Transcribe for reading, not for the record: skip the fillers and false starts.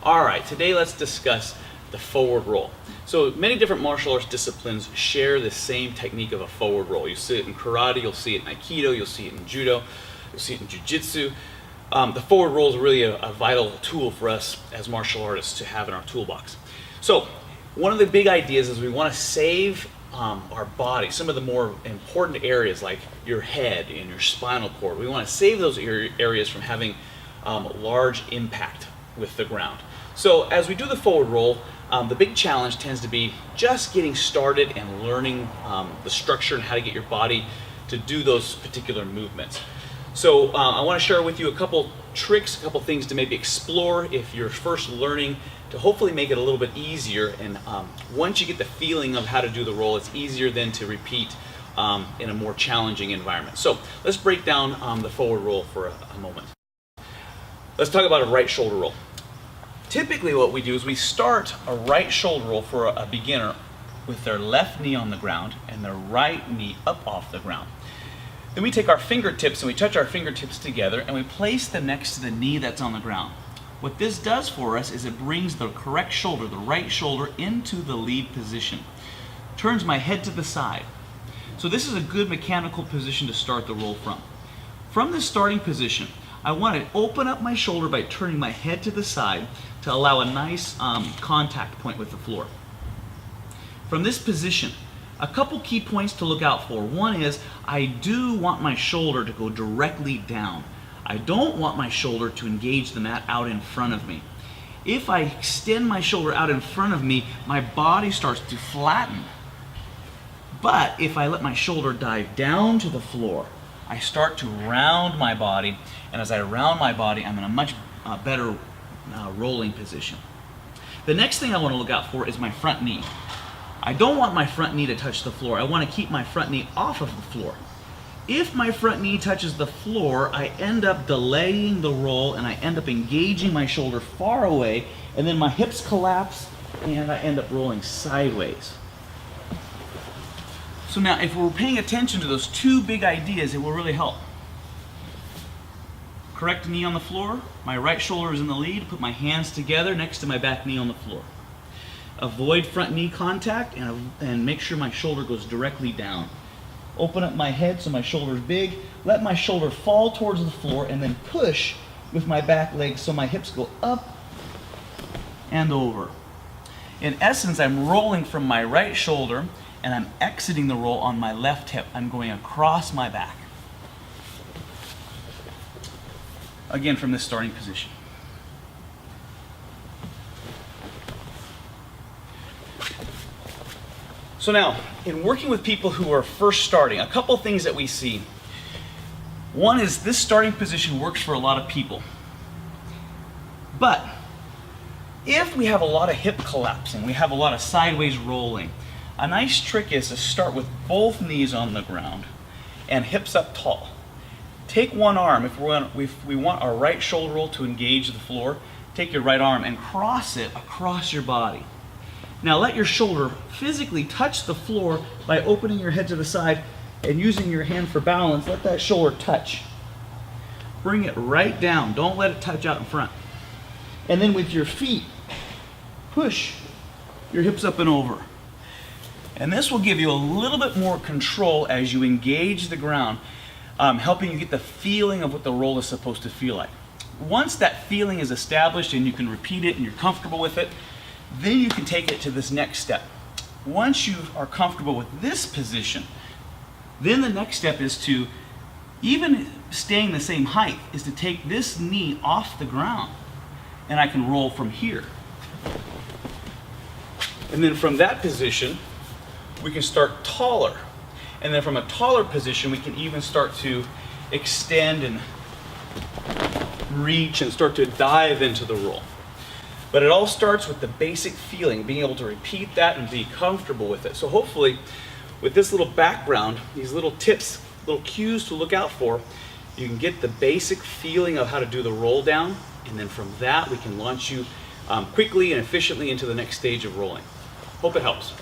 All right, today let's discuss the forward roll. So many different martial arts disciplines share the same technique of a forward roll. You see it in karate, you'll see it in aikido, you'll see it in judo, you'll see it in jiu-jitsu. The forward roll is really a vital tool for us as martial artists to have in our toolbox. So one of the big ideas is we want to save our body, some of the more important areas like your head and your spinal cord. We want to save those areas from having large impact with the ground. So as we do the forward roll, the big challenge tends to be just getting started and learning the structure and how to get your body to do those particular movements. So I want to share with you a couple tricks, a couple things to maybe explore if you're first learning, to hopefully make it a little bit easier. And once you get the feeling of how to do the roll, it's easier then to repeat in a more challenging environment. So let's break down the forward roll for a moment. Let's talk about a right shoulder roll. Typically what we do is we start a right shoulder roll for a beginner with their left knee on the ground and their right knee up off the ground. Then we take our fingertips and we touch our fingertips together and we place them next to the knee that's on the ground. What this does for us is it brings the correct shoulder, the right shoulder, into the lead position. Turns my head to the side. So this is a good mechanical position to start the roll from. From this starting position, I want to open up my shoulder by turning my head to the side to allow a nice contact point with the floor. From this position, a couple key points to look out for. One is I do want my shoulder to go directly down. I don't want my shoulder to engage the mat out in front of me. If I extend my shoulder out in front of me, my body starts to flatten. But if I let my shoulder dive down to the floor, I start to round my body, and as I round my body, I'm in a much better rolling position. The next thing I want to look out for is my front knee. I don't want my front knee to touch the floor. I want to keep my front knee off of the floor. If my front knee touches the floor, I end up delaying the roll and I end up engaging my shoulder far away, and then my hips collapse and I end up rolling sideways. So now if we're paying attention to those two big ideas, it will really help. Correct knee on the floor, my right shoulder is in the lead, put my hands together next to my back knee on the floor. Avoid front knee contact and make sure my shoulder goes directly down. Open up my head so my shoulder is big, let my shoulder fall towards the floor, and then push with my back leg so my hips go up and over. In essence, I'm rolling from my right shoulder and I'm exiting the roll on my left hip. I'm going across my back. Again, from this starting position. So now, in working with people who are first starting, a couple things that we see. One is this starting position works for a lot of people. But if we have a lot of hip collapsing, we have a lot of sideways rolling, a nice trick is to start with both knees on the ground and hips up tall. Take one arm, if we want our right shoulder roll to engage the floor, take your right arm and cross it across your body. Now let your shoulder physically touch the floor by opening your head to the side and using your hand for balance. Let that shoulder touch. Bring it right down. Don't let it touch out in front. And then with your feet, push your hips up and over. And this will give you a little bit more control as you engage the ground, helping you get the feeling of what the roll is supposed to feel like. Once that feeling is established and you can repeat it and you're comfortable with it, then you can take it to this next step. Once you are comfortable with this position, then the next step is to, even staying the same height, is to take this knee off the ground and I can roll from here. And then from that position, we can start taller. And then from a taller position, we can even start to extend and reach and start to dive into the roll. But it all starts with the basic feeling, being able to repeat that and be comfortable with it. So hopefully, with this little background, these little tips, little cues to look out for, you can get the basic feeling of how to do the roll down, and then from that, we can launch you quickly and efficiently into the next stage of rolling. Hope it helps.